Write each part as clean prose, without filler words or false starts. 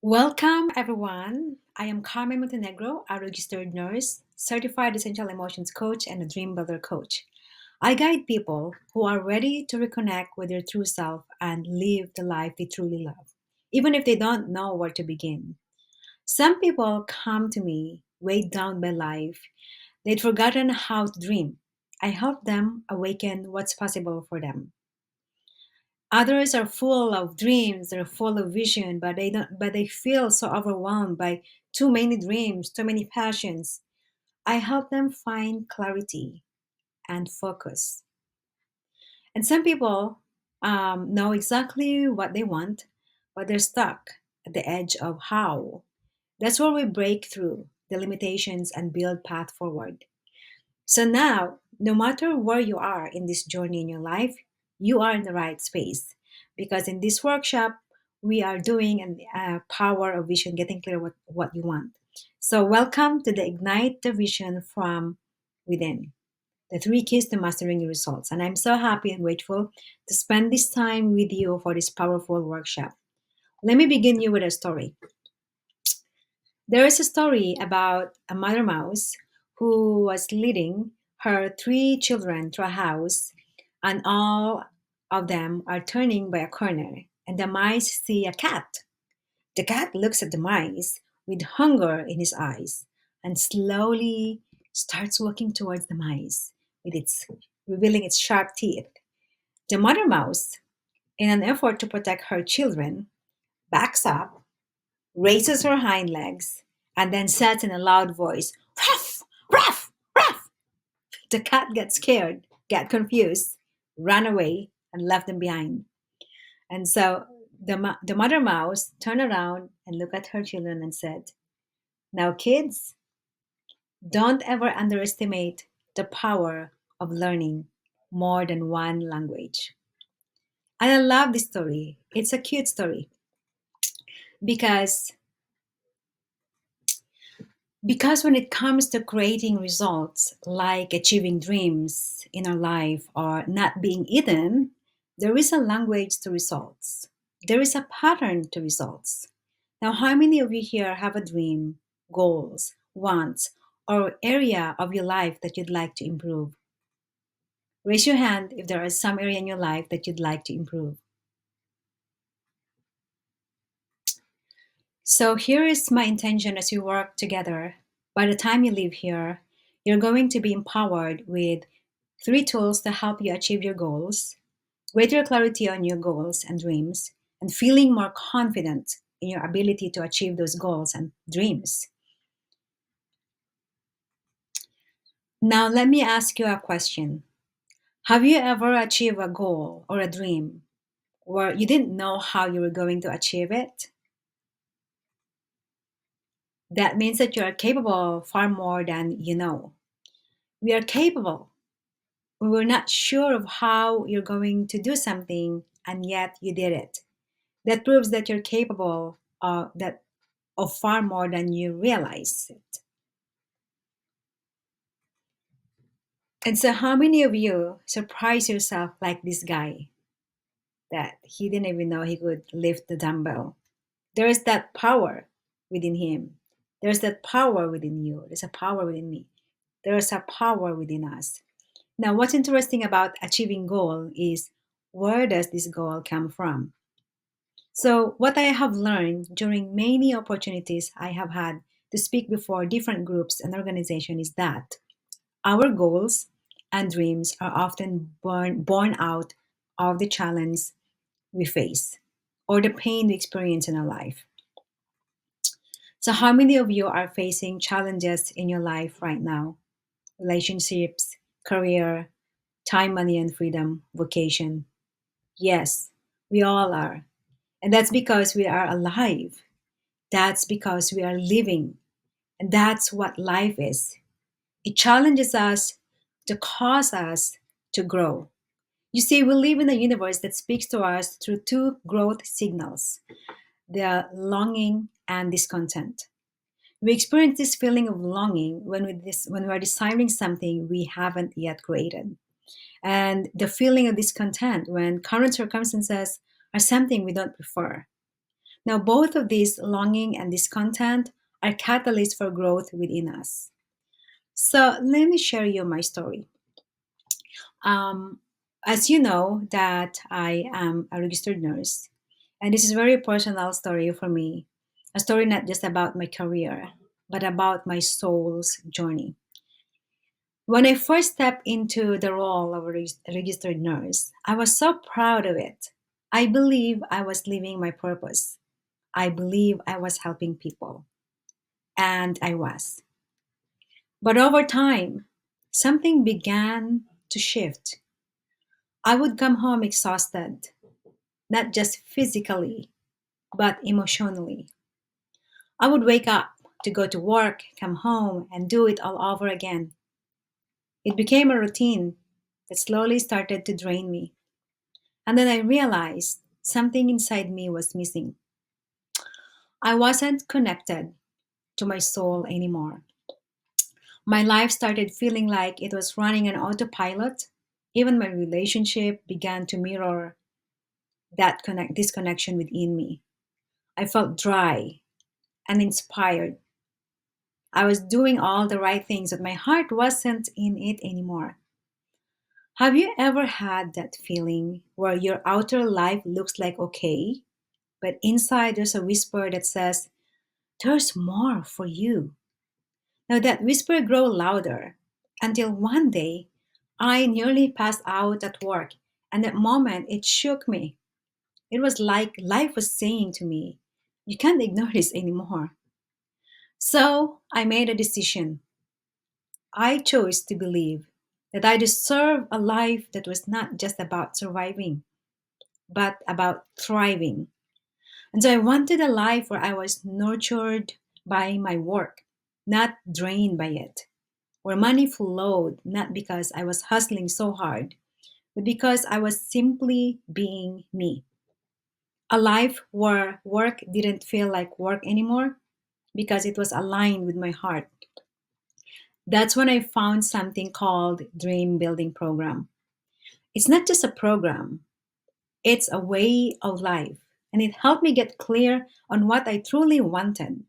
Welcome, everyone. I am Carmen Montenegro, a registered nurse, certified essential emotions coach, and a dream builder coach. I guide people who are ready to reconnect with their true self and live the life they truly love, even if they don't know where to begin. Some people come to me weighed down by life. They'd forgotten how to dream. I help them awaken what's possible for them. Others are full of dreams, they're full of vision, but they feel so overwhelmed by too many dreams, too many passions. I help them find clarity and focus. And some people know exactly what they want, but they're stuck at the edge of how. That's where we break through the limitations and build path forward. So now, no matter where you are in this journey in your life, you are in the right space. Because in this workshop, we are doing a power of vision, getting clear what you want. So, welcome to the Ignite the Vision from Within, the three keys to mastering your results. And I'm so happy and grateful to spend this time with you for this powerful workshop. Let me begin you with a story. There is a story about a mother mouse who was leading her three children to a house, and all of them are turning by a corner, and the mice see a cat. The cat looks at the mice with hunger in his eyes and slowly starts walking towards the mice with its revealing its sharp teeth. The mother mouse, in an effort to protect her children, backs up, raises her hind legs, and then says in a loud voice, "Ruff! Ruff! Ruff!" The cat gets scared, got confused, ran away, and left them behind. And so the mother mouse turned around and looked at her children and said, "Now, kids, don't ever underestimate the power of learning more than one language." And I love this story. It's a cute story because Because when it comes to creating results like achieving dreams in our life or not being eaten, there is a language to results. There is a pattern to results. Now, how many of you here have a dream, goals, wants, or area of your life that you'd like to improve? Raise your hand if there is some area in your life that you'd like to improve. So here is my intention as we work together. By the time you leave here, you're going to be empowered with three tools to help you achieve your goals, greater clarity on your goals and dreams, and feeling more confident in your ability to achieve those goals and dreams. Now, let me ask you a question. Have you ever achieved a goal or a dream where you didn't know how you were going to achieve it? That means that you are capable far more than you know. We are capable. We were not sure of how you're going to do something, and yet you did it. That proves that you're capable of far more than you realize it. And so, how many of you surprise yourself like this guy that he didn't even know he could lift the dumbbell? There is that power within him. There's that power within you. There's a power within me. There is a power within us. Now, what's interesting about achieving goal is where does this goal come from? So, what I have learned during many opportunities I have had to speak before different groups and organizations is that our goals and dreams are often born out of the challenge we face or the pain we experience in our life. So, how many of you are facing challenges in your life right now? Relationships, career, time, money, and freedom, vocation. Yes, we all are. And that's because we are alive. That's because we are living. And that's what life is. It challenges us to cause us to grow. You see, we live in a universe that speaks to us through two growth signals, the longing and discontent. We experience this feeling of longing when we are desiring something we haven't yet created, and the feeling of discontent when current circumstances are something we don't prefer. Now, both of these, longing and discontent, are catalysts for growth within us. So, let me share you my story. Um, as you know, that I am a registered nurse, and this is a very personal story for me. A story not just about my career, but about my soul's journey. When I first stepped into the role of a registered nurse, I was so proud of it. I believe I was living my purpose. I believe I was helping people, and I was. But over time, something began to shift. I would come home exhausted, not just physically, but emotionally. I would wake up to go to work, come home, and do it all over again. It became a routine that slowly started to drain me. And then I realized something inside me was missing. I wasn't connected to my soul anymore. My life started feeling like it was running on autopilot. Even my relationship began to mirror that disconnection within me. I felt dry, uninspired. I was doing all the right things, but my heart wasn't in it anymore. Have you ever had that feeling where your outer life looks like okay, but inside there's a whisper that says, there's more for you? Now that whisper grew louder until one day I nearly passed out at work, and that moment it shook me. It was like life was saying to me, you can't ignore this anymore. So I made a decision. I chose to believe that I deserve a life that was not just about surviving, but about thriving. And so I wanted a life where I was nurtured by my work, not drained by it, where money flowed not because I was hustling so hard, but because I was simply being me. A life where work didn't feel like work anymore because it was aligned with my heart. That's when I found something called Dream Building Program. It's not just a program, it's a way of life. And it helped me get clear on what I truly wanted,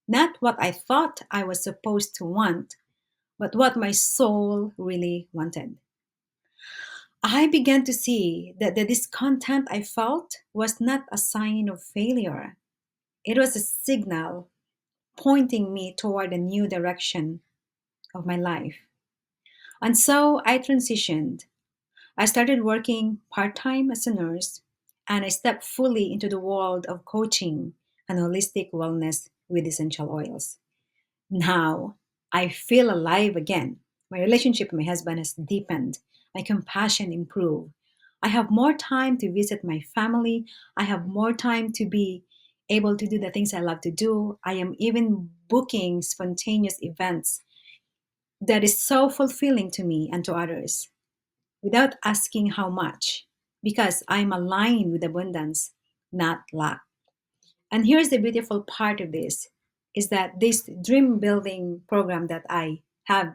not what I thought I was supposed to want, but what my soul really wanted. I began to see that the discontent I felt was not a sign of failure. It was a signal pointing me toward a new direction of my life. And so I transitioned. I started working part time as a nurse, and I stepped fully into the world of coaching and holistic wellness with essential oils. Now I feel alive again. My relationship with my husband has deepened. My compassion improved. I have more time to visit my family. I have more time to be able to do the things I love to do. I am even booking spontaneous events that is so fulfilling to me and to others without asking how much because I'm aligned with abundance, not lack. And here's the beautiful part of this is that this dream building program that I have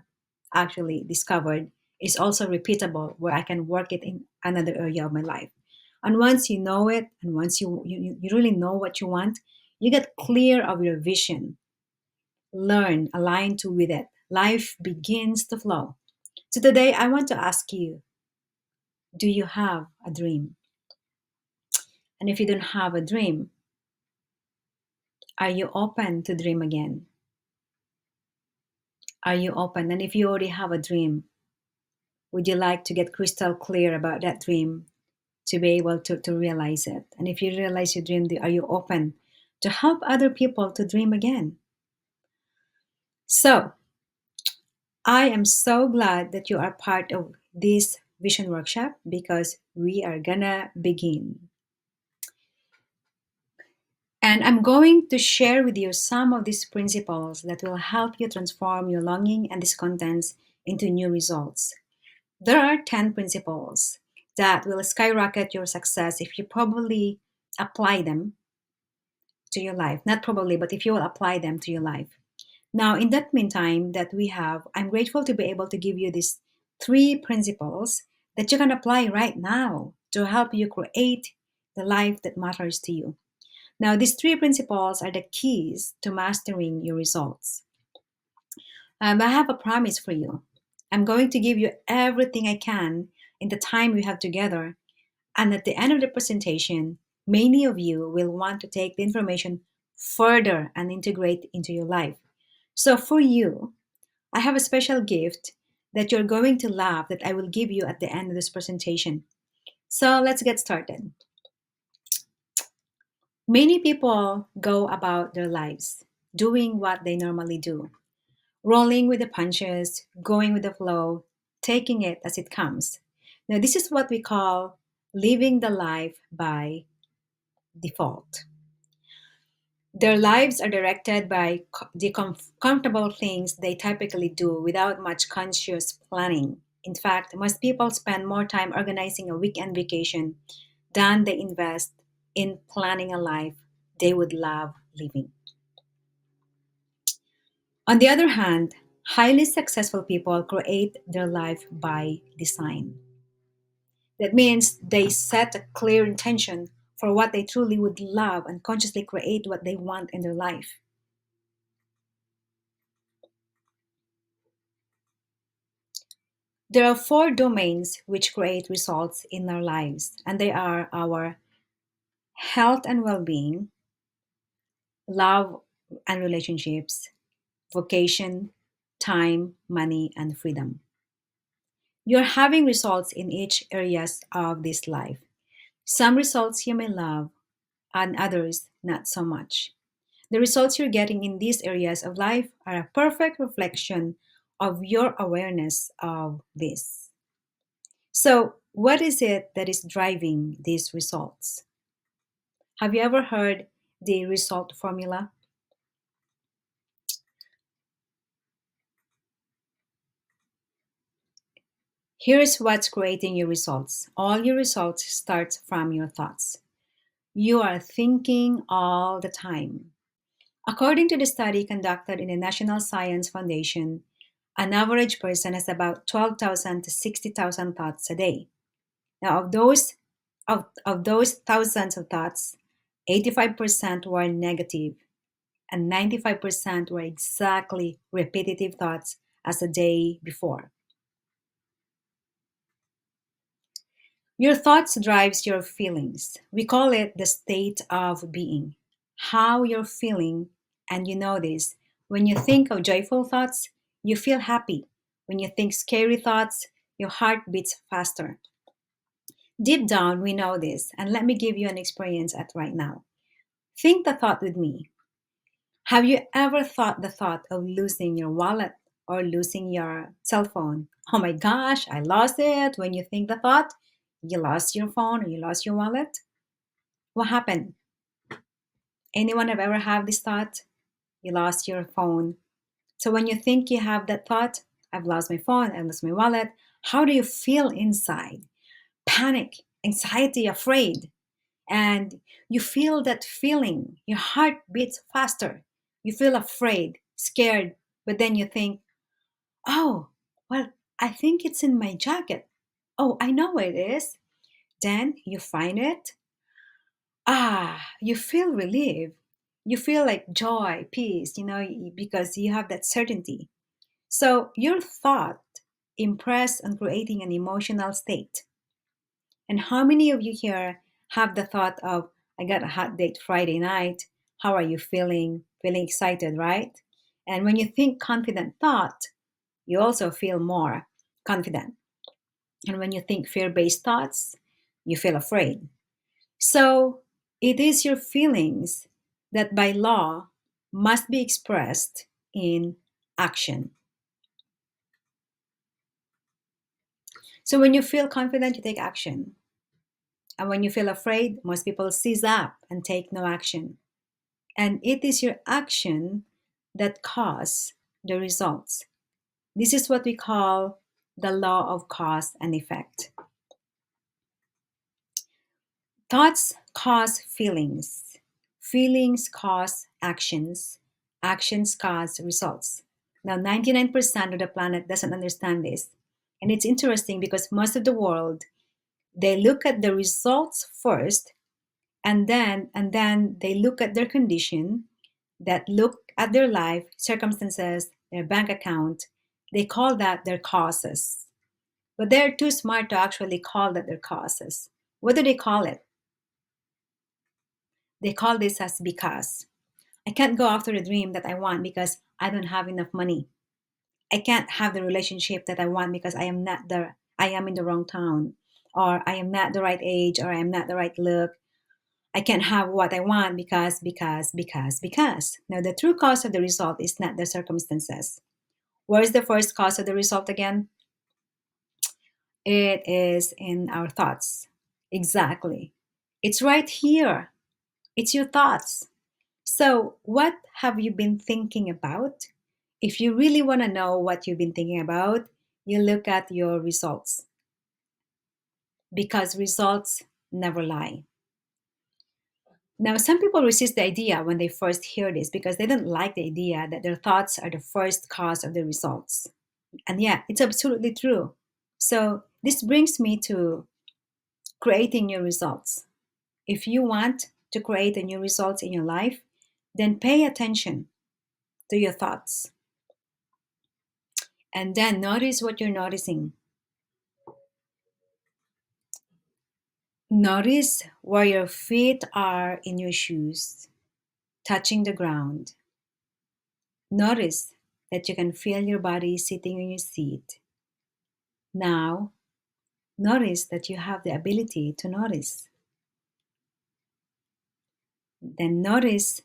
actually discovered is also repeatable where I can work it in another area of my life. And once you know it and once you really know what you want, you get clear of your vision, learn, align to with it. Life begins to flow. So today I want to ask you, do you have a dream? And if you don't have a dream, are you open to dream again? Are you open? And if you already have a dream, would you like to get crystal clear about that dream to be able to realize it? And if you realize your dream, are you open to help other people to dream again? So I am so glad that you are part of this vision workshop because we are gonna begin. And I'm going to share with you some of these principles that will help you transform your longing and discontents into new results. There are 10 principles that will skyrocket your success if you probably apply them to your life. Not probably, but if you will apply them to your life. Now, in that meantime that we have, I'm grateful to be able to give you these three principles that you can apply right now to help you create the life that matters to you. Now, these three principles are the keys to mastering your results. I have a promise for you. I'm going to give you everything I can in the time we have together. And at the end of the presentation, many of you will want to take the information further and integrate into your life. So for you, I have a special gift that you're going to love that I will give you at the end of this presentation. So let's get started. Many people go about their lives doing what they normally do, rolling with the punches, going with the flow, taking it as it comes. Now, this is what we call living the life by default. Their lives are directed by the comfortable things they typically do without much conscious planning. In fact, most people spend more time organizing a weekend vacation than they invest in planning a life they would love living. On the other hand, highly successful people create their life by design. That means they set a clear intention for what they truly would love and consciously create what they want in their life. There are four domains which create results in our lives, and they are our health and well being, love and relationships, vocation, time, money, and freedom. You're having results in each areas of this life. Some results you may love, and others not so much. The results you're getting in these areas of life are a perfect reflection of your awareness of this. So, what is it that is driving these results? Have you ever heard the result formula? Here's what's creating your results. All your results start from your thoughts. You are thinking all the time. According to the study conducted in the National Science Foundation, an average person has about 12,000 to 60,000 thoughts a day. Now, of those thousands of thoughts, 85% were negative and 95% were exactly repetitive thoughts as the day before. Your thoughts drives your feelings. We call it the state of being. How you're feeling, and you know this. When you think of joyful thoughts, you feel happy. When you think scary thoughts, your heart beats faster. Deep down, we know this, and let me give you an experience at right now. Think the thought with me. Have you ever thought the thought of losing your wallet or losing your cell phone? Oh my gosh, I lost it. When you think the thought, you lost your phone or you lost your wallet. What happened? Anyone have ever had this thought? You lost your phone. So when you think you have that thought, I've lost my phone, I lost my wallet, how do you feel inside? Panic, anxiety, afraid. And you feel that feeling. Your heart beats faster. You feel afraid, scared, but then you think, oh, well, I think it's in my jacket. Oh, I know where it is. Then you find it. You feel relief. You feel like joy, peace, because you have that certainty. So your thought impress on creating an emotional state. And how many of you here have the thought of, I got a hot date Friday night. How are you feeling? Feeling excited, right? And when you think confident thought, you also feel more confident. And when you think fear based thoughts, you feel afraid. So it is your feelings that by law must be expressed in action. So when you feel confident, you take action. And when you feel afraid, most people seize up and take no action. And it is your action that cause the results. This is what we call the law of cause and effect. Thoughts cause feelings. Feelings cause actions. Actions cause results. Now, 99% of the planet doesn't understand this. And it's interesting because most of the world, they look at the results first and then they look at their condition, that look at their life circumstances, their bank account. They call that their causes, but they're too smart to actually call that their causes. What do they call it? They call this as because. I can't go after the dream that I want because I don't have enough money. I can't have the relationship that I want because I am in the wrong town, or I am not the right age, or I am not the right look. I can't have what I want because. Now the true cause of the result is not the circumstances. Where is the first cause of the result again? It is in our thoughts. Exactly. It's right here. It's your thoughts. So, what have you been thinking about? If you really want to know what you've been thinking about, you look at your results, because results never lie. Now, some people resist the idea when they first hear this because they don't like the idea that their thoughts are the first cause of the results. And yeah, it's absolutely true. So, this brings me to creating new results. If you want to create a new results in your life, then pay attention to your thoughts and then notice what you're noticing. Notice where your feet are in your shoes, touching the ground. Notice that you can feel your body sitting in your seat. Now, notice that you have the ability to notice. Then notice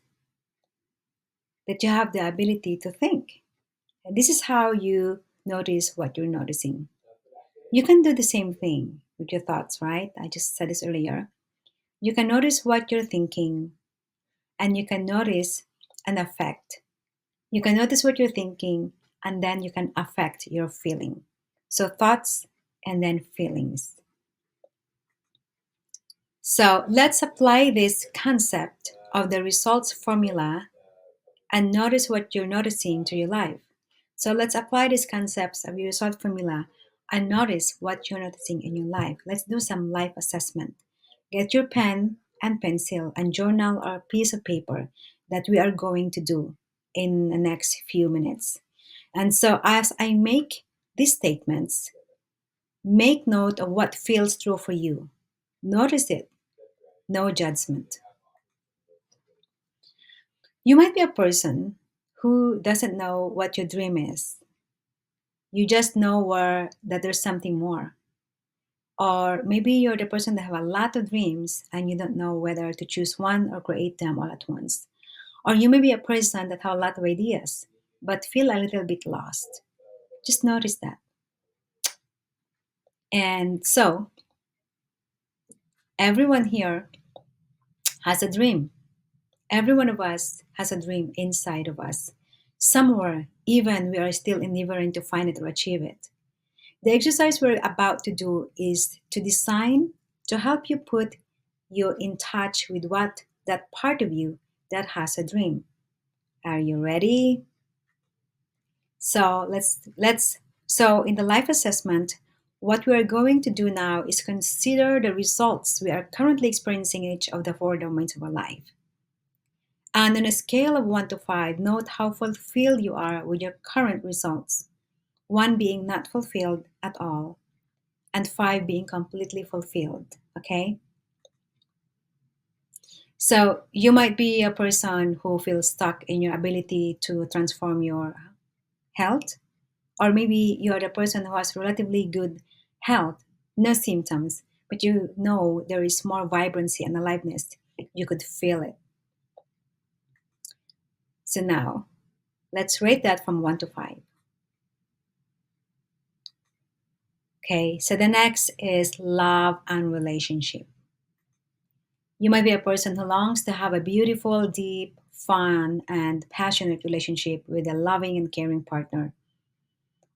that you have the ability to think. And this is how you notice what you're noticing. You can do the same thing with your thoughts, right? I just said this earlier. You can notice what you're thinking, and you can notice an effect. You can notice what you're thinking, and then you can affect your feeling. So, thoughts and then feelings. So, let's apply this concept of the results formula and notice what you're noticing to your life. So, let's apply these concepts of your result formula and notice what you're noticing in your life. Let's do some life assessment. Get your pen and pencil and journal or piece of paper that we are going to do in the next few minutes. And so, as I make these statements, make note of what feels true for you. Notice it, no judgment. You might be a person who doesn't know what your dream is. You just know that there's something more. Or maybe you're the person that have a lot of dreams and you don't know whether to choose one or create them all at once. Or you may be a person that have a lot of ideas but feel a little bit lost. Just notice that. And so everyone here has a dream. Every one of us has a dream inside of us. Somewhere, even we are still endeavoring to find it or achieve it. The exercise we're about to do is to design to help you put you in touch with what that part of you that has a dream. Are you ready? So let's in the life assessment, what we are going to do now is consider the results we are currently experiencing in each of the four domains of our life. And on a scale of 1 to 5, note how fulfilled you are with your current results. 1 being not fulfilled at all, and 5 being completely fulfilled. Okay? So you might be a person who feels stuck in your ability to transform your health, or maybe you're the person who has relatively good health, no symptoms, but you know there is more vibrancy and aliveness. You could feel it. So now, let's rate that from 1 to 5. Okay, so the next is love and relationship. You might be a person who longs to have a beautiful, deep, fun, and passionate relationship with a loving and caring partner.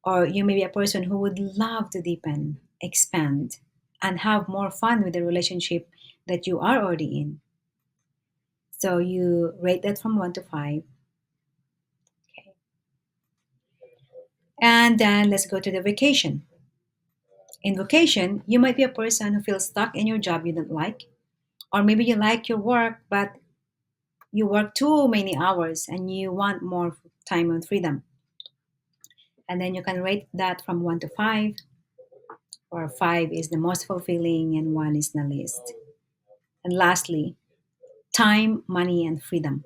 Or you may be a person who would love to deepen, expand, and have more fun with the relationship that you are already in. So you rate that from 1 to 5. Okay. And then let's go to the vacation. In vocation, you might be a person who feels stuck in your job you don't like, Or maybe you like your work, but you work too many hours and you want more time and freedom. And then you can rate that from 1 to 5, where 5 is the most fulfilling and 1 is the least. And lastly, time, money, and freedom.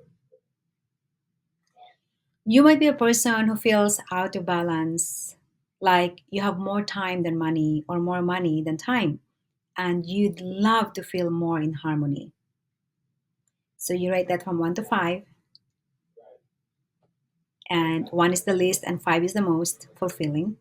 You might be a person who feels out of balance, like you have more time than money or more money than time, and you'd love to feel more in harmony. So you rate that from 1 to 5, and 1 is the least and 5 is the most fulfilling.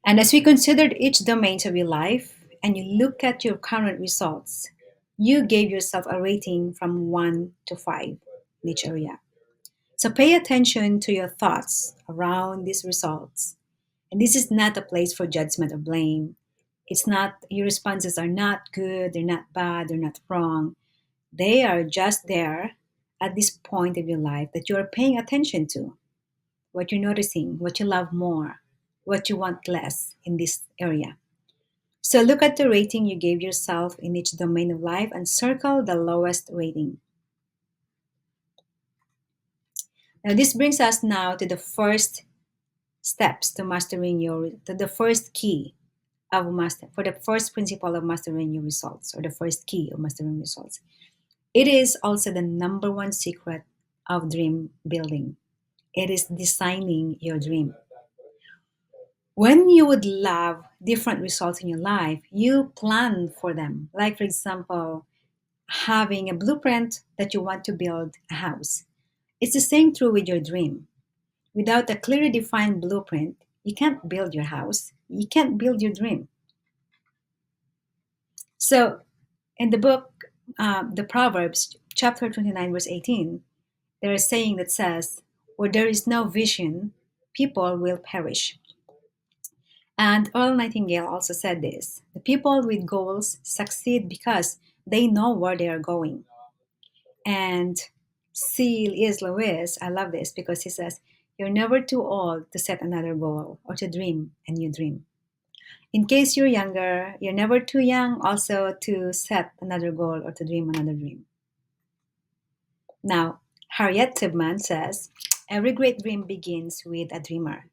And as we considered each domain of your life and you look at your current results, you gave yourself a rating from 1 to 5 in each area. So pay attention to your thoughts around these results. And this is not a place for judgment or blame. It's not, your responses are not good, they're not bad, they're not wrong. They are just there at this point of your life that you are paying attention to, what you're noticing, what you love more, what you want less in this area. So look at the rating you gave yourself in each domain of life and circle the lowest rating. Now this brings us now to the first steps to mastering your to the first key of master for the first principle of mastering your results, or the first key of mastering results. It is also the number one secret of dream building. It is designing your dream. When you would love different results in your life, you plan for them. Like, for example, having a blueprint that you want to build a house. It's the same true with your dream. Without a clearly defined blueprint, you can't build your house. You can't build your dream. So, in the book, the Proverbs, chapter 29, verse 18, there is a saying that says, where there is no vision, people will perish. And Earl Nightingale also said this: the people with goals succeed because they know where they are going. And C.S. Lewis, I love this because he says, you're never too old to set another goal or to dream a new dream. In case you're younger, you're never too young also to set another goal or to dream another dream. Now, Harriet Tubman says, every great dream begins with a dreamer.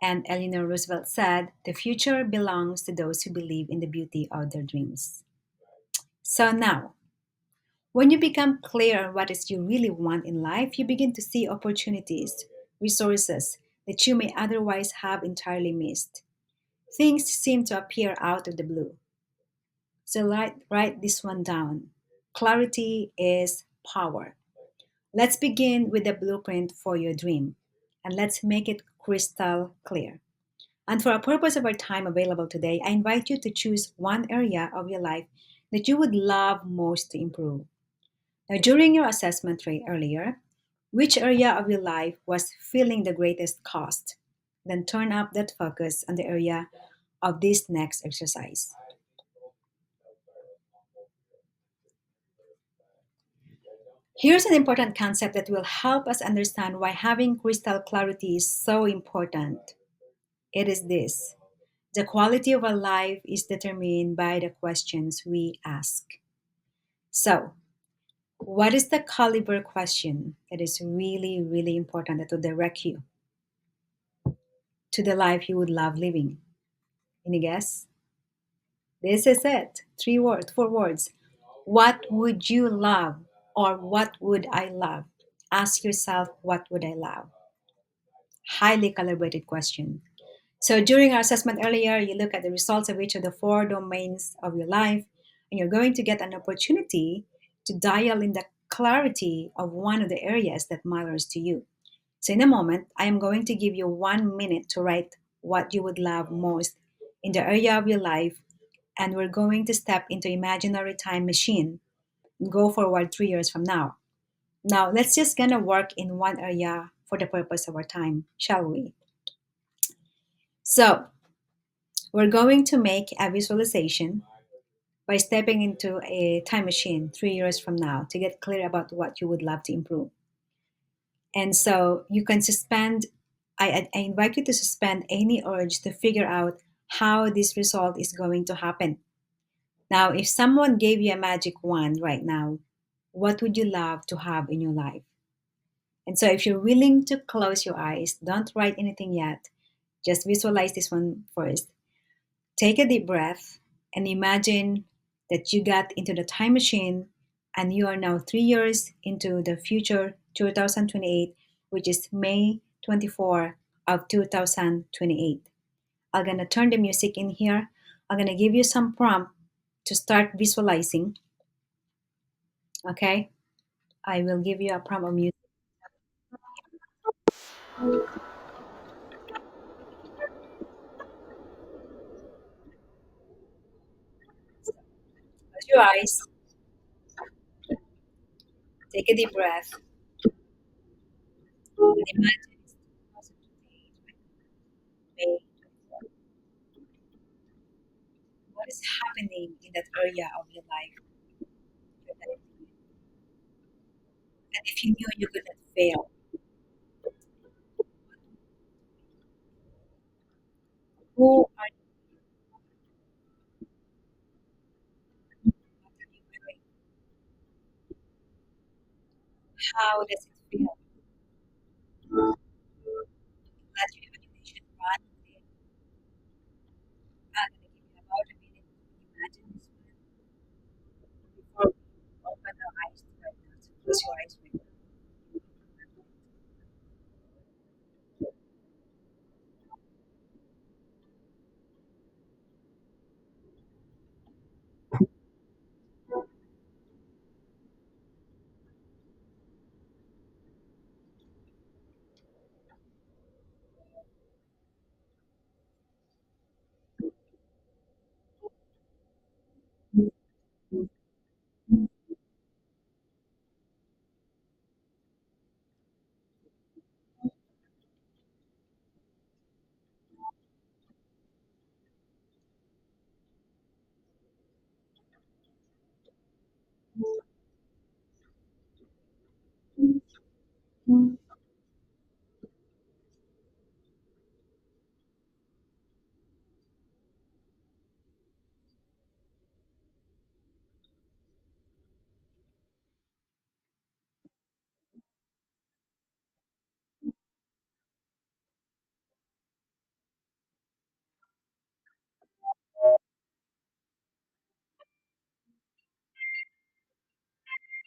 And Eleanor Roosevelt said, the future belongs to those who believe in the beauty of their dreams. So now, when you become clear on what is you really want in life, you begin to see opportunities, resources that you may otherwise have entirely missed. Things seem to appear out of the blue. So write this one down. Clarity is power. Let's begin with the blueprint for your dream, and let's make it crystal clear. And for a purpose of our time available today, I invite you to choose one area of your life that you would love most to improve. Now, during your assessment rate earlier, which area of your life was feeling the greatest cost? Then turn up that focus on the area of this next exercise. Here's an important concept that will help us understand why having crystal clarity is so important. It is this: the quality of our life is determined by the questions we ask. So, what is the caliber question that is really, really important that will direct you to the life you would love living? Any guess? This is it. 3 words, 4 words. What would you love, or what would I love? Ask yourself, what would I love? Highly calibrated question. So during our assessment earlier, you look at the results of each of the 4 domains of your life, and you're going to get an opportunity to dial in the clarity of one of the areas that matters to you. So in a moment, I am going to give you 1 minute to write what you would love most in the area of your life, and we're going to step into imaginary time machine and go forward 3 years from now. Now, let's just gonna work in one area for the purpose of our time, shall we? So, we're going to make a visualization by stepping into a time machine 3 years from now to get clear about what you would love to improve. And so you can suspend, I invite you to suspend any urge to figure out how this result is going to happen. Now, if someone gave you a magic wand right now, what would you love to have in your life? And so, if you're willing to close your eyes, don't write anything yet. Just visualize this one first. Take a deep breath and imagine that you got into the time machine and you are now 3 years into the future, 2028, which is May 24 of 2028. I'm gonna turn the music in here. I'm gonna give you some prompt to start visualizing. Okay, I will give you a prompt of music. Close your eyes, take a deep breath, and imagine it's 2028, May 24. What is happening in that area of your life? You're not doing? And if you knew you could not fail, who are you? What are you doing? How does it feel? Let your imagination run with it. I'm gonna give you about a minute to imagine this one before we open our eyes right now. So close your eyes right now.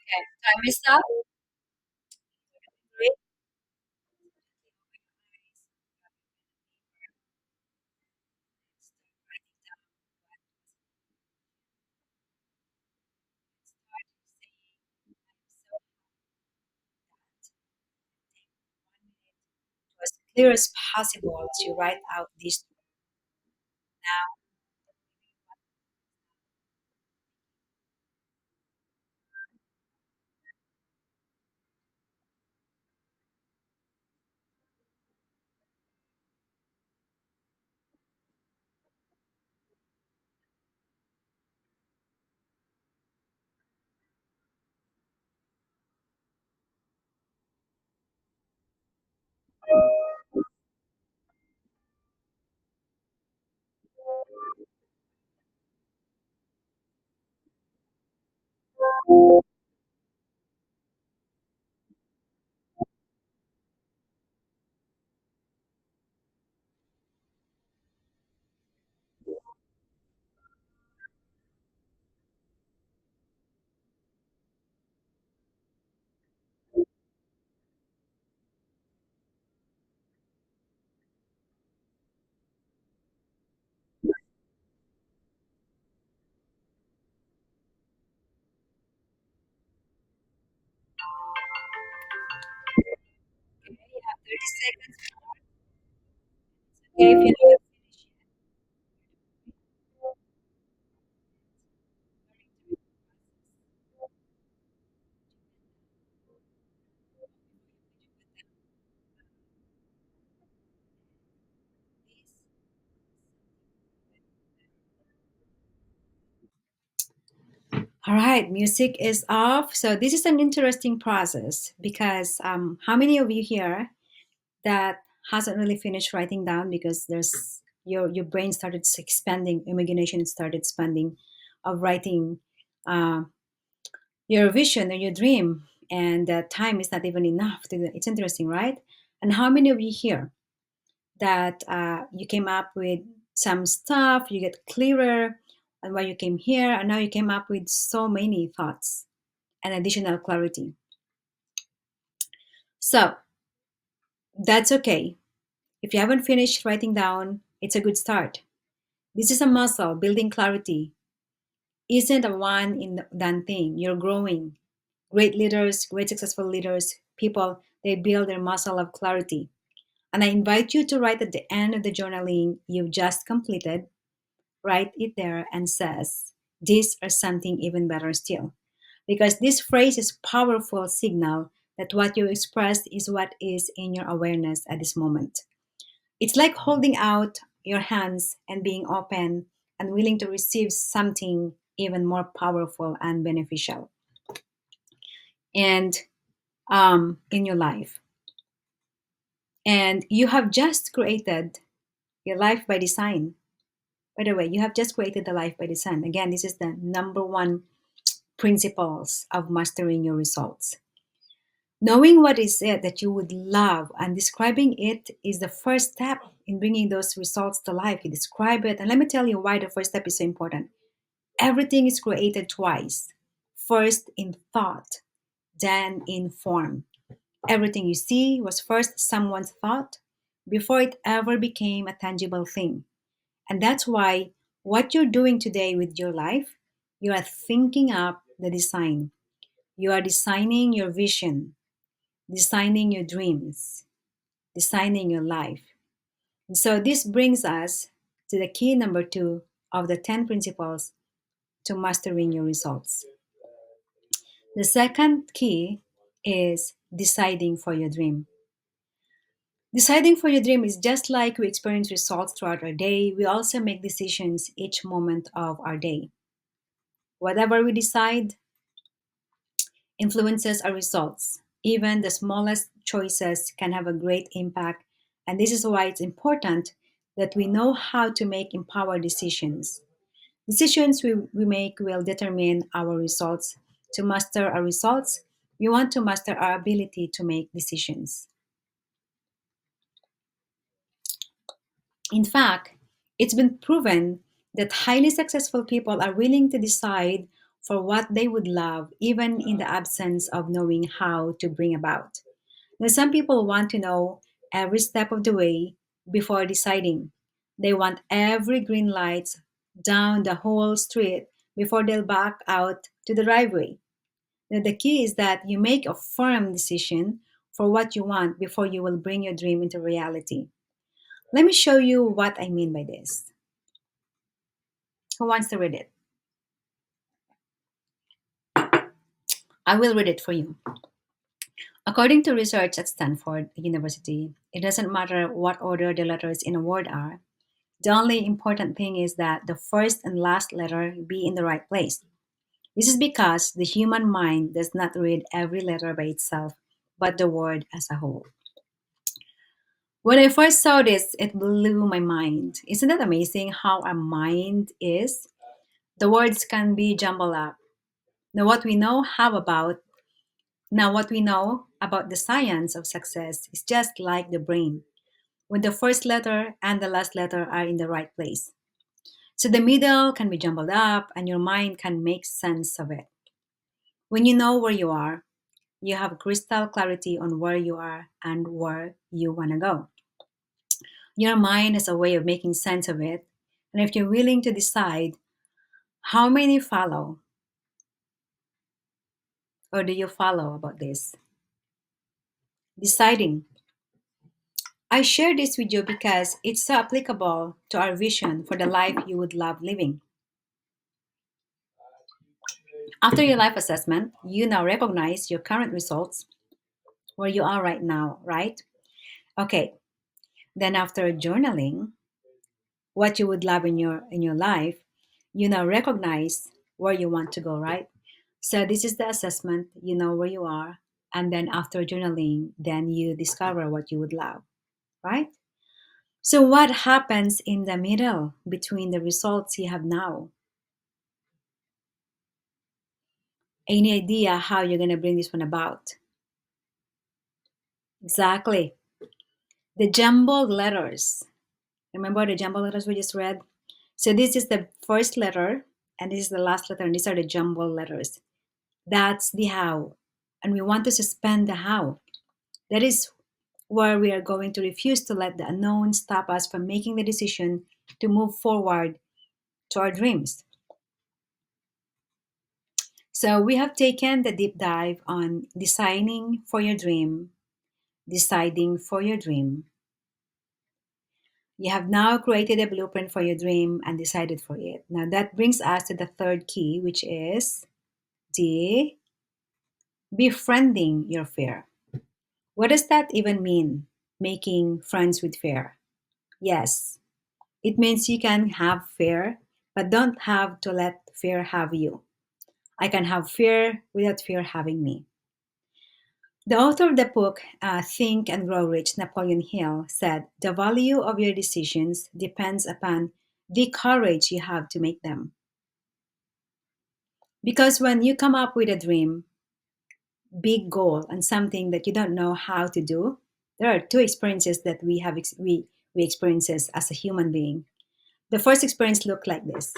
Okay, time is up. Great. As clear as possible as you write out these now. Okay, you have 30 seconds. Okay, if you haven't finished all right, music is off. So this is an interesting process because how many of you here that hasn't really finished writing down because there's Your brain started expanding, imagination started expanding, of writing uh, your vision or your dream, and time is not even enough to it's interesting, right? And how many of you here that you came up with some stuff, you get clearer on why you came here, and now you came up with so many thoughts and additional clarity. So that's okay. If you haven't finished writing down, it's a good start. This is a muscle. Building clarity isn't a one in done thing. You're growing. Great leaders, great successful leaders, people, they build their muscle of clarity. And I invite you to write at the end of the journaling you've just completed, write it there and says, this or something even better still. Because this phrase is powerful signal that what you expressed is what is in your awareness at this moment. It's like holding out your hands and being open and willing to receive something even more powerful and beneficial and in your life. And you have just created your life by design. By the way, you have just created the life by design. Again, this is the number one principles of mastering your results. Knowing what is it that you would love and describing it is the first step in bringing those results to life. You describe it, and let me tell you why the first step is so important. Everything is created twice, first in thought, then in form. Everything you see was first someone's thought before it ever became a tangible thing. And that's why what you're doing today with your life, you are thinking up the design. You are designing your vision, designing your dreams, designing your life. And so this brings us to the key number two of the 10 principles to mastering your results. The second key is deciding for your dream. Deciding for your dream is just like we experience results throughout our day, we also make decisions each moment of our day. Whatever we decide influences our results. Even the smallest choices can have a great impact, and this is why it's important that we know how to make empowered decisions. Decisions we make will determine our results. To master our results, we want to master our ability to make decisions. In fact, it's been proven that highly successful people are willing to decide for what they would love, even in the absence of knowing how to bring about. Now, some people want to know every step of the way before deciding. They want every green light down the whole street before they'll back out to the driveway. Now, the key is that you make a firm decision for what you want before you will bring your dream into reality. Let me show you what I mean by this. Who wants to read it? I will read it for you. According to research at Stanford University, it doesn't matter what order the letters in a word are. The only important thing is that the first and last letter be in the right place. This is because the human mind does not read every letter by itself, but the word as a whole. When I first saw this, it blew my mind. Isn't that amazing how our mind is? The words can be jumbled up. Now, what we know about the science of success is just like the brain, when the first letter and the last letter are in the right place. So the middle can be jumbled up and your mind can make sense of it. When you know where you are, you have crystal clarity on where you are and where you want to go. Your mind has a way of making sense of it. And if you're willing to decide, how many follow? Or do you follow about this? Deciding. I share this with you because it's so applicable to our vision for the life you would love living. After your life assessment, you now recognize your current results where you are right now, right? Okay. Then after journaling what you would love in your life, you now recognize where you want to go, right? So this is the assessment, you know where you are, and then after journaling, then you discover what you would love, right? So, what happens in the middle between the results you have now? Any idea how you're going to bring this one about? Exactly. The jumbled letters. Remember the jumbled letters we just read? So, this is the first letter, and this is the last letter, and these are the jumbled letters. That's the how. And we want to suspend the how. That is where we are going to refuse to let the unknown stop us from making the decision to move forward to our dreams. So, we have taken the deep dive on designing for your dream, deciding for your dream. You have now created a blueprint for your dream and decided for it. Now, that brings us to the third key, which is the befriending your fear. What does that even mean? Making friends with fear. Yes, it means you can have fear, but don't have to let fear have you. I can have fear without fear having me. The author of the book, Think and Grow Rich, Napoleon Hill, said the value of your decisions depends upon the courage you have to make them. Because when you come up with a dream, big goal, and something that you don't know how to do, there are two experiences that we experiences as a human being. The first experience looked like this.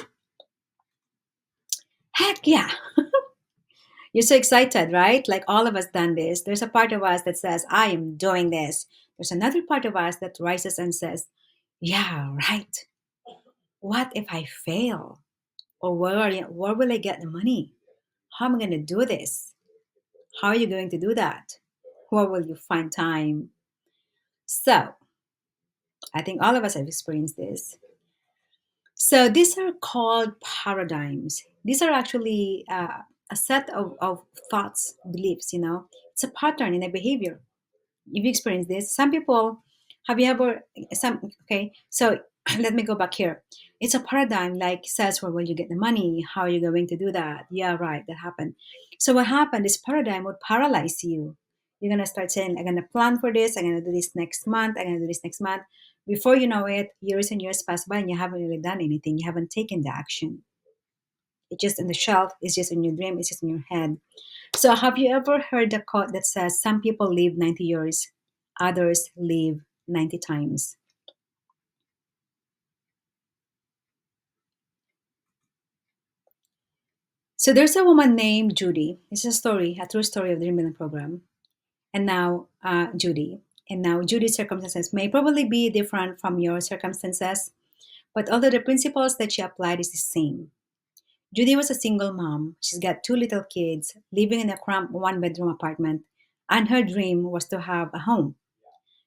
Heck yeah! You're so excited, right? Like all of us done this. There's a part of us that says, I am doing this. There's another part of us that rises and says, yeah, right. What if I fail? Or where will I get the money? How am I going to do this? How are you going to do that? Where will you find time? So, I think all of us have experienced this. So, these are called paradigms. These are actually a set of thoughts, beliefs, It's a pattern in a behavior. If you experience this, some people, have you ever, okay, so let me go back here. It's a paradigm like says, where will you get the money? How are you going to do that? Yeah, right, that happened. So what happened, this paradigm would paralyze you. You're going to start saying, I'm going to plan for this, I'm going to do this next month, I'm going to do this next month. Before you know it, years and years pass by and you haven't really done anything. You haven't taken the action. It's just in the shelf, it's just in your dream, it's just in your head. So, have you ever heard the quote that says, some people live 90 years, others live 90 times? So, there's a woman named Judy. It's a story, a true story of the Dream Building Program. And now, Judy. And now, Judy's circumstances may probably be different from your circumstances, but although the principles that she applied is the same. Judy was a single mom. She's got two little kids living in a cramped one bedroom apartment, and her dream was to have a home.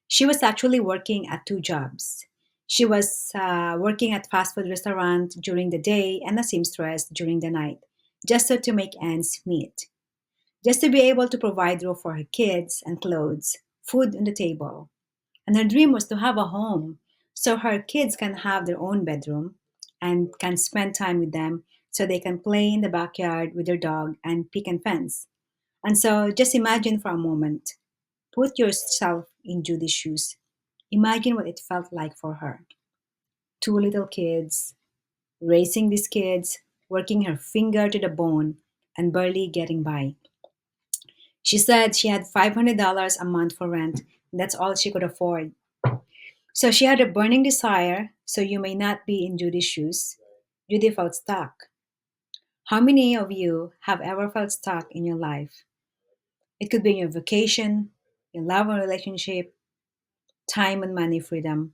She was actually working at two jobs. She was working at fast food restaurant during the day and a seamstress during the night, just so to make ends meet, just to be able to provide roof for her kids and clothes, food on the table. And her dream was to have a home so her kids can have their own bedroom and can spend time with them so they can play in the backyard with their dog and pick and fence. And so just imagine for a moment, put yourself in Judy's shoes. Imagine what it felt like for her. Two little kids, raising these kids, working her finger to the bone, and barely getting by. She said she had $500 a month for rent. That's all she could afford. So she had a burning desire, so you may not be in Judy's shoes. Judy felt stuck. How many of you have ever felt stuck in your life? It could be in your vocation, your love or relationship, time and money freedom,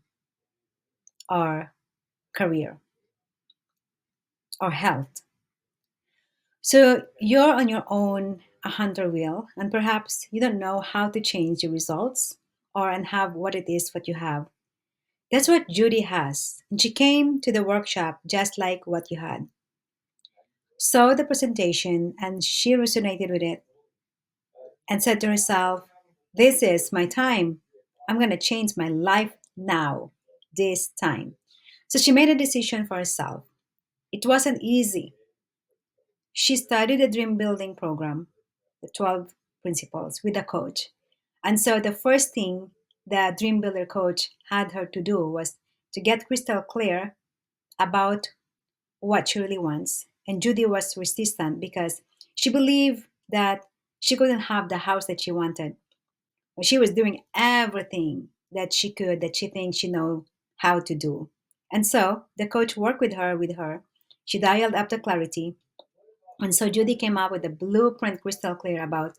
or career, or health. So you're on your own a hunter wheel, and perhaps you don't know how to change your results or and have what it is what you have. That's what Judy has, and she came to the workshop just like what you had. Saw the presentation and she resonated with it and said to herself, this is my time. I'm going to change my life now, this time. So she made a decision for herself. It wasn't easy. She studied the dream building program, the 12 principles, with a coach. And so the first thing the Dream Builder coach had her to do was to get crystal clear about what she really wants. And Judy was resistant because she believed that she couldn't have the house that she wanted. But she was doing everything that she could, that she thinks she know how to do. And so the coach worked with her. She dialed up the clarity. And so Judy came up with a blueprint crystal clear about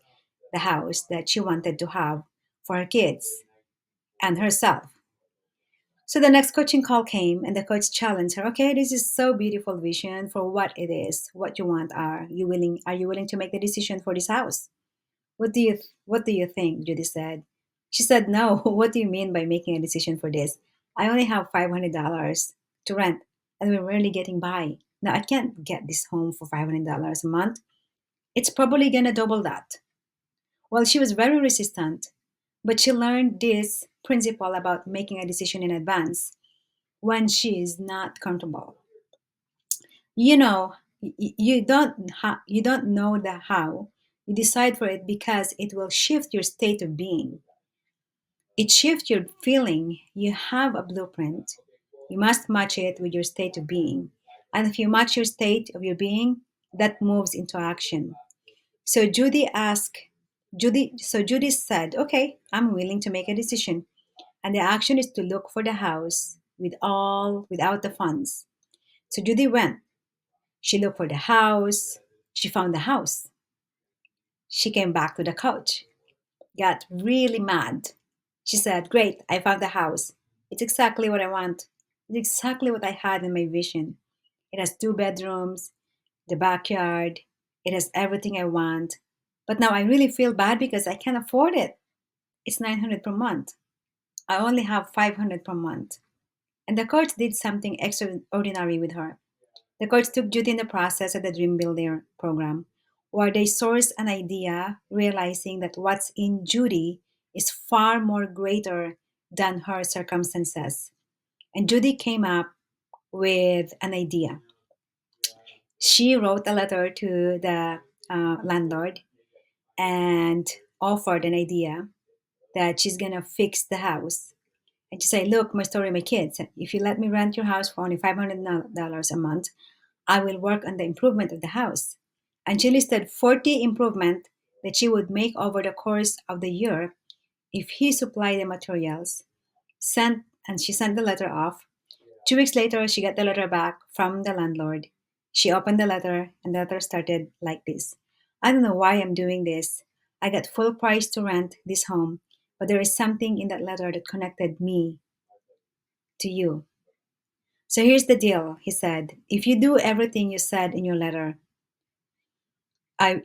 the house that she wanted to have for her kids and herself. So the next coaching call came, and the coach challenged her. Okay, this is so beautiful vision for what it is, what you want. Are you willing? Are you willing to make the decision for this house? What do you think? Judy said. She said, no. What do you mean by making a decision for this? I only have $500 to rent, and we're rarely getting by. Now I can't get this home for $500 a month. It's probably gonna double that. Well, she was very resistant, but she learned this principle about making a decision in advance when she is not comfortable. You know, you don't know the how. You decide for it because it will shift your state of being. It shifts your feeling. You have a blueprint. You must match it with your state of being. And if you match your state of your being, that moves into action. So Judy said, okay, I'm willing to make a decision. And the action is to look for the house without the funds. So Judy went. She looked for the house. She found the house. She came back to the couch, got really mad. She said, great, I found the house. It's exactly what I want. It's exactly what I had in my vision. It has two bedrooms, the backyard. It has everything I want. But now I really feel bad because I can't afford it. It's 900 per month. I only have 500 per month. And the coach did something extraordinary with her. The coach took Judy in the process of the Dream Builder program, where they sourced an idea, realizing that what's in Judy is far more greater than her circumstances. And Judy came up with an idea. She wrote a letter to the landlord and offered an idea that she's gonna fix the house. And she said, look, my story, my kids, if you let me rent your house for only $500 a month, I will work on the improvement of the house. And she listed 40 improvements that she would make over the course of the year if he supplied the materials. She sent the letter off. 2 weeks later, she got the letter back from the landlord. She opened the letter, and the letter started like this. I don't know why I'm doing this. I got full price to rent this home, but there is something in that letter that connected me to you. So here's the deal, he said. If you do everything you said in your letter,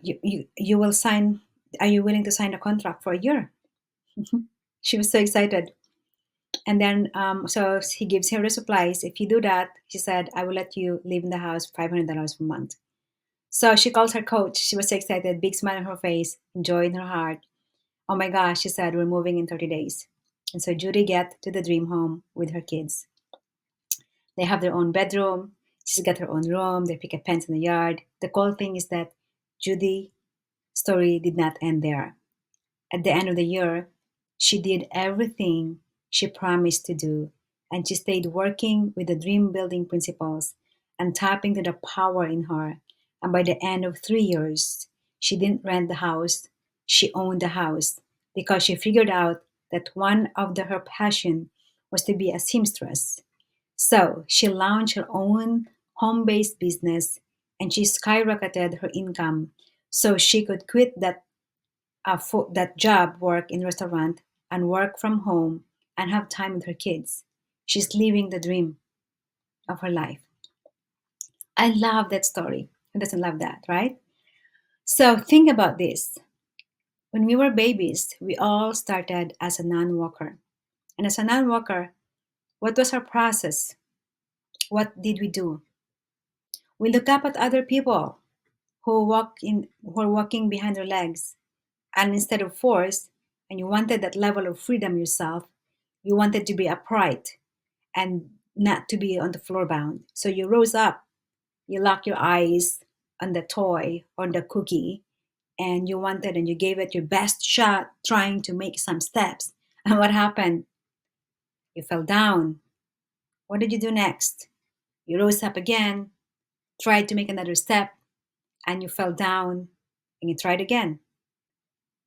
you will sign. Are you willing to sign a contract for a year? She was so excited. And then, so he gives her the supplies. If you do that, she said, I will let you live in the house $500 per month. So she calls her coach. She was so excited, big smile on her face, joy in her heart. Oh my gosh, she said, we're moving in 30 days. And so Judy get to the dream home with her kids. They have their own bedroom. She's got her own room. They pick up pens in the yard. The cool thing is that Judy's story did not end there. At the end of the year, she did everything she promised to do, and she stayed working with the dream building principles and tapping to the power in her. And by the end of 3 years, she didn't rent the house, she owned the house because she figured out that her passion was to be a seamstress. So she launched her own home based business and she skyrocketed her income so she could quit that job, work in restaurant, and work from home and have time with her kids. She's living the dream of her life. I love that story. Who doesn't love that, right? So think about this. When we were babies, we all started as a non-walker. And as a non-walker, what was our process? What did we do? We look up at other people who are walking behind their legs. And instead of force, and you wanted that level of freedom yourself, you wanted to be upright and not to be on the floor bound. So you rose up, you locked your eyes on the toy or the cookie, and you gave it your best shot trying to make some steps. And what happened? You fell down. What did you do next? You rose up again, tried to make another step, and you fell down, and you tried again.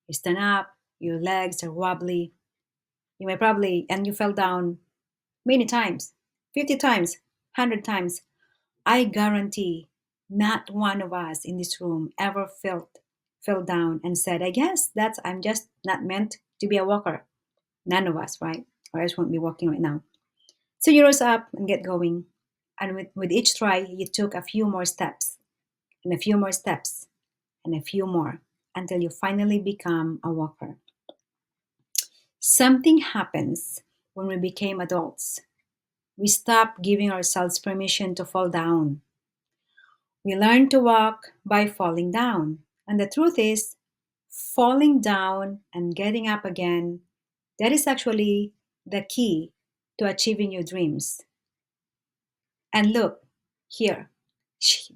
You stand up, your legs are wobbly. You may probably, and you fell down many times, 50 times, 100 times. I guarantee not one of us in this room ever fell down and said, I guess that's I'm just not meant to be a walker. None of us, right? Or else won't be walking right now. So you rose up and get going. And with each try, you took a few more steps and a few more steps and a few more until you finally become a walker. Something happens when we became adults. We stop giving ourselves permission to fall down. We learn to walk by falling down. And the truth is, falling down and getting up again, that is actually the key to achieving your dreams. And look, here,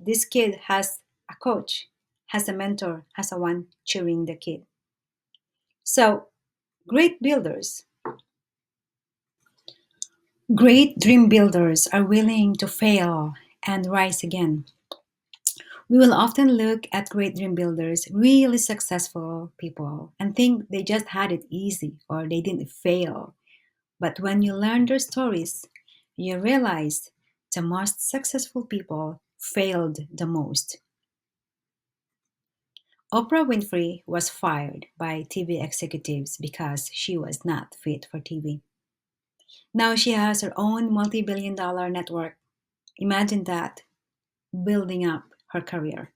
this kid has a coach, has a mentor, has a one cheering the kid. So, great builders, great dream builders are willing to fail and rise again. We will often look at great dream builders, really successful people, and think they just had it easy or they didn't fail. But when you learn their stories, you realize the most successful people failed the most. Oprah Winfrey was fired by TV executives because she was not fit for TV. Now she has her own multi billion dollar network. Imagine that, building up her career.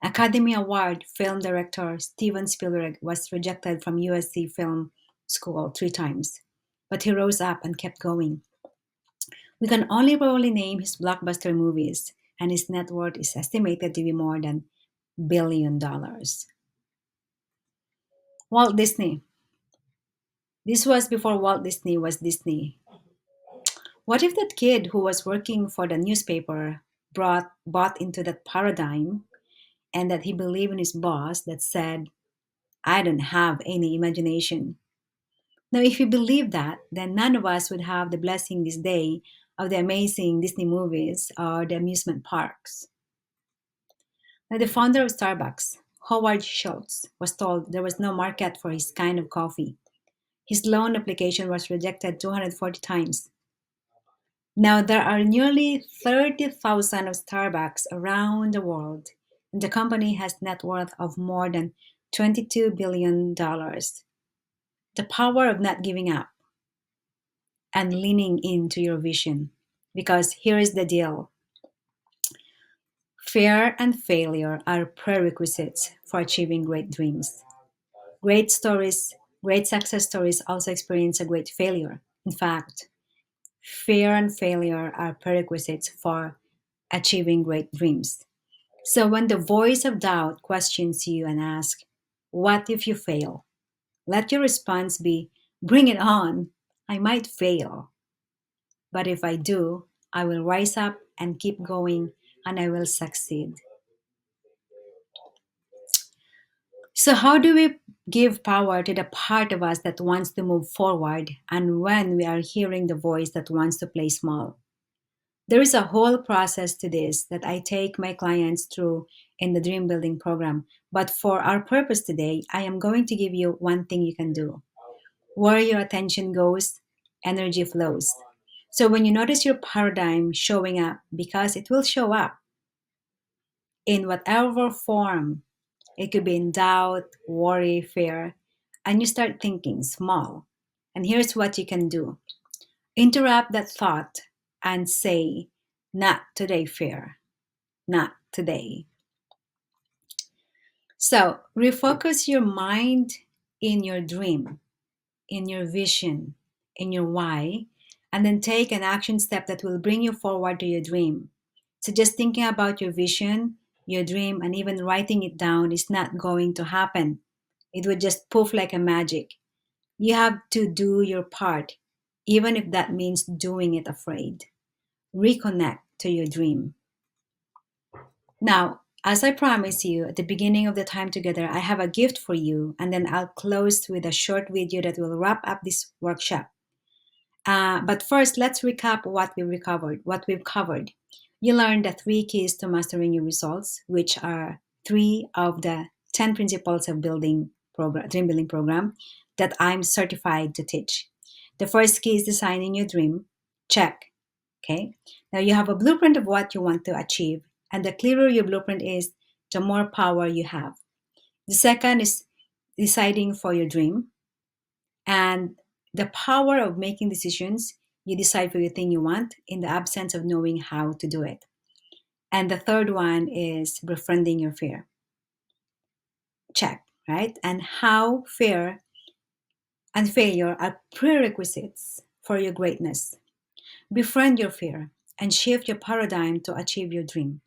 Academy Award film director Steven Spielberg was rejected from USC Film School 3 times, but he rose up and kept going. We can only probably name his blockbuster movies, and his net worth is estimated to be more than $1 billion. Walt Disney. This was before Walt Disney was Disney. What if that kid who was working for the newspaper bought into that paradigm and that he believed in his boss that said, I don't have any imagination? Now, if you believe that, then none of us would have the blessing this day of the amazing Disney movies or the amusement parks. Now, the founder of Starbucks, Howard Schultz, was told there was no market for his kind of coffee. His loan application was rejected 240 times. Now, there are nearly 30,000 of Starbucks around the world, and the company has net worth of more than $22 billion. The power of not giving up and leaning into your vision. Because here is the deal: fear and failure are prerequisites for achieving great dreams. Great stories, great success stories also experience a great failure. In fact, fear and failure are prerequisites for achieving great dreams. So when the voice of doubt questions you and asks, what if you fail? Let your response be, bring it on. I might fail, but if I do, I will rise up and keep going and I will succeed. So, how do we give power to the part of us that wants to move forward and when we are hearing the voice that wants to play small? There is a whole process to this that I take my clients through in the Dream Building program. But for our purpose today, I am going to give you one thing you can do. Where your attention goes, energy flows. So when you notice your paradigm showing up, because it will show up in whatever form, it could be in doubt, worry, fear, and you start thinking small. And here's what you can do: interrupt that thought and say, not today, fear, not today. So refocus your mind in your dream, in your vision, in your why, and then take an action step that will bring you forward to your dream. So just thinking about your vision, your dream, and even writing it down is not going to happen. It would just poof like a magic. You have to do your part, even if that means doing it afraid. Reconnect to your dream. Now, As I promised you at the beginning of the time together, I have a gift for you, and then I'll close with a short video that will wrap up this workshop. But first, let's recap what we've covered. You learned the 3 keys to mastering your results, which are 3 of the 10 principles of dream building program that I'm certified to teach. The first key is designing your dream. Check. Okay. Now you have a blueprint of what you want to achieve, and the clearer your blueprint is, the more power you have. The second is deciding for your dream, and the power of making decisions. You decide for your thing you want in the absence of knowing how to do it. And the third one is befriending your fear. Check, right? And how fear and failure are prerequisites for your greatness. Befriend your fear and shift your paradigm to achieve your dream.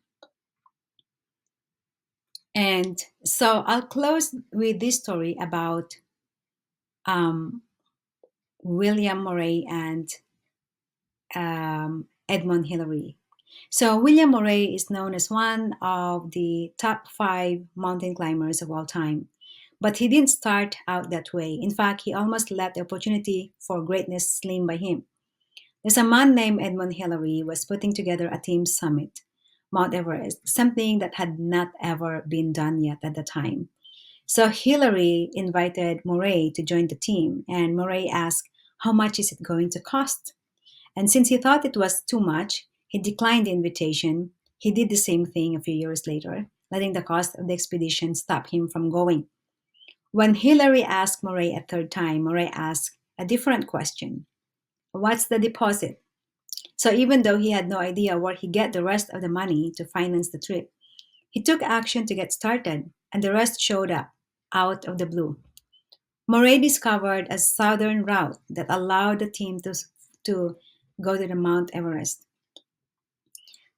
And so I'll close with this story about William Murray and Edmund Hillary. So William Murray is known as one of the top 5 mountain climbers of all time. But he didn't start out that way. In fact, he almost let the opportunity for greatness slip by him. There's a man named Edmund Hillary was putting together a team summit, Mount Everest, something that had not ever been done yet at the time. So Hillary invited Murray to join the team, and Murray asked, how much is it going to cost? And since he thought it was too much, he declined the invitation. He did the same thing a few years later, letting the cost of the expedition stop him from going. When Hillary asked Murray a third time, Murray asked a different question. What's the deposit? So even though he had no idea where he'd get the rest of the money to finance the trip, he took action to get started, and the rest showed up out of the blue. Murray discovered a southern route that allowed the team to go to the Mount Everest.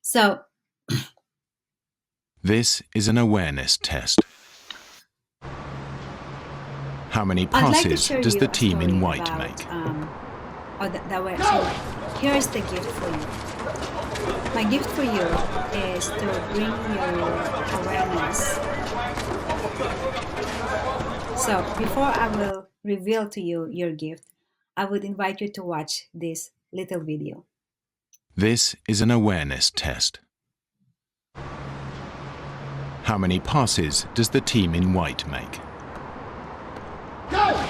So this is an awareness test. How many I'd like to passes share does you the a team in story white about, make? So here's the gift for you. My gift for you is to bring your awareness. So before I will reveal to you your gift, I would invite you to watch this little video. This is an awareness test. How many passes does the team in white make? Go!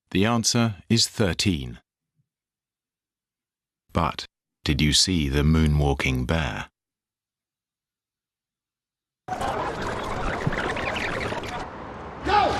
The answer is 13. But did you see the moonwalking bear? Go!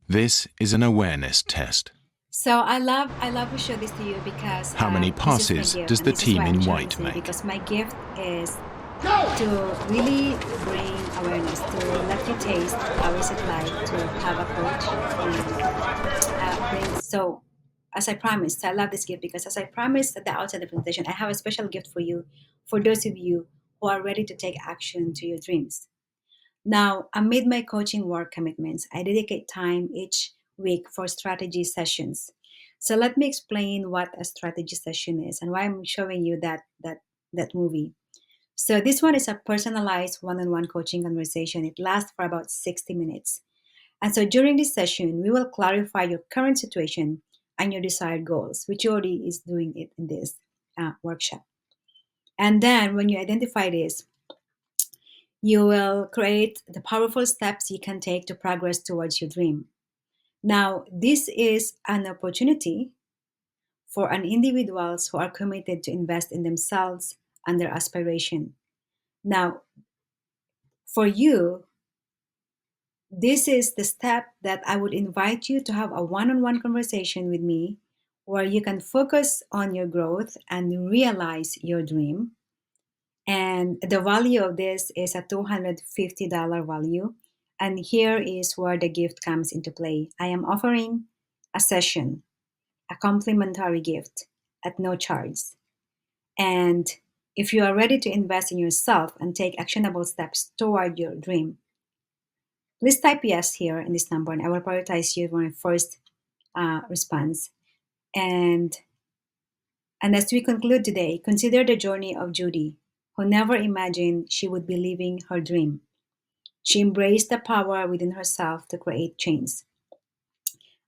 This is an awareness test. So I love to show this to you because how many passes does the team in white make? Because my gift is Go! to really bring awareness, to let you taste how is it like to have a coach. So as I promised, I love this gift because as I promised at the outset of the presentation, I have a special gift for you, for those of you who are ready to take action to your dreams. Now, amid my coaching work commitments, I dedicate time each week for strategy sessions. So let me explain what a strategy session is and why I'm showing you that movie. So this one is a personalized one-on-one coaching conversation. It lasts for about 60 minutes. And so during this session, we will clarify your current situation and your desired goals, which already is doing it in this workshop. And then when you identify this, you will create the powerful steps you can take to progress towards your dream. Now, this is an opportunity for an individuals who are committed to invest in themselves and their aspiration. Now, for you, this is the step that I would invite you to have a one-on-one conversation with me where you can focus on your growth and realize your dream. And the value of this is a $250 value. And here is where the gift comes into play. I am offering a session, a complimentary gift at no charge. And if you are ready to invest in yourself and take actionable steps toward your dream, please type yes here in this number, and I will prioritize you for my first response. And as we conclude today, consider the journey of Judy, who never imagined she would be living her dream. She embraced the power within herself to create change.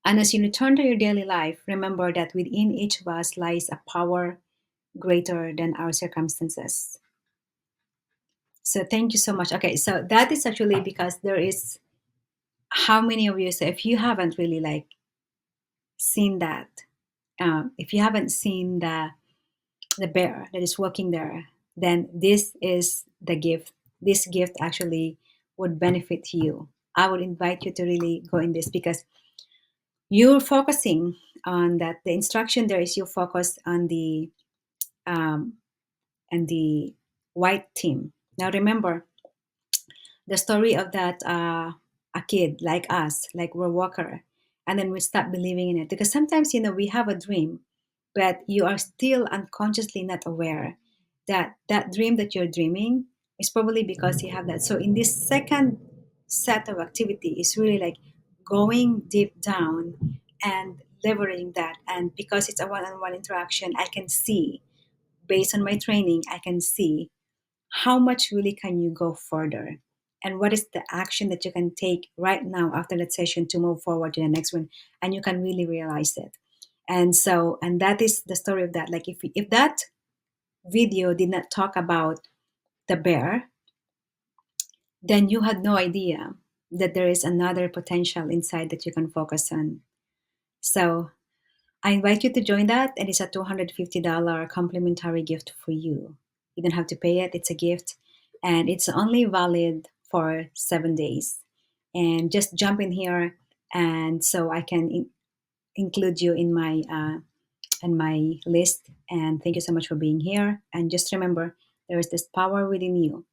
And as you return to your daily life, remember that within each of us lies a power greater than our circumstances. So thank you so much. Okay, so that is actually because there is, how many of you, so if you haven't really like seen that, if you haven't seen the bear that is walking there, then this is the gift. This gift actually would benefit you. I would invite you to really go in this because you're focusing on that. The instruction there is you focus on um, the white team. Now remember the story of that a kid like us, like we're Walker, and then we stop believing in it because sometimes we have a dream, but you are still unconsciously not aware that that dream that you're dreaming is probably because you have that. So in this second set of activity is really like going deep down and leveraging that. And because it's a one-on-one interaction, I can see, based on my training, I can see how much really can you go further, and what is the action that you can take right now after that session to move forward to the next one, and you can really realize it. And so, and that is the story of that. Like if that video did not talk about the bear, then you had no idea that there is another potential inside that you can focus on. So I invite you to join that, and it's a $250 complimentary gift for you. You don't have to pay it, it's a gift, and it's only valid for 7 days. And just jump in here, and so I can include you in my list. And thank you so much for being here. And just remember, there is this power within you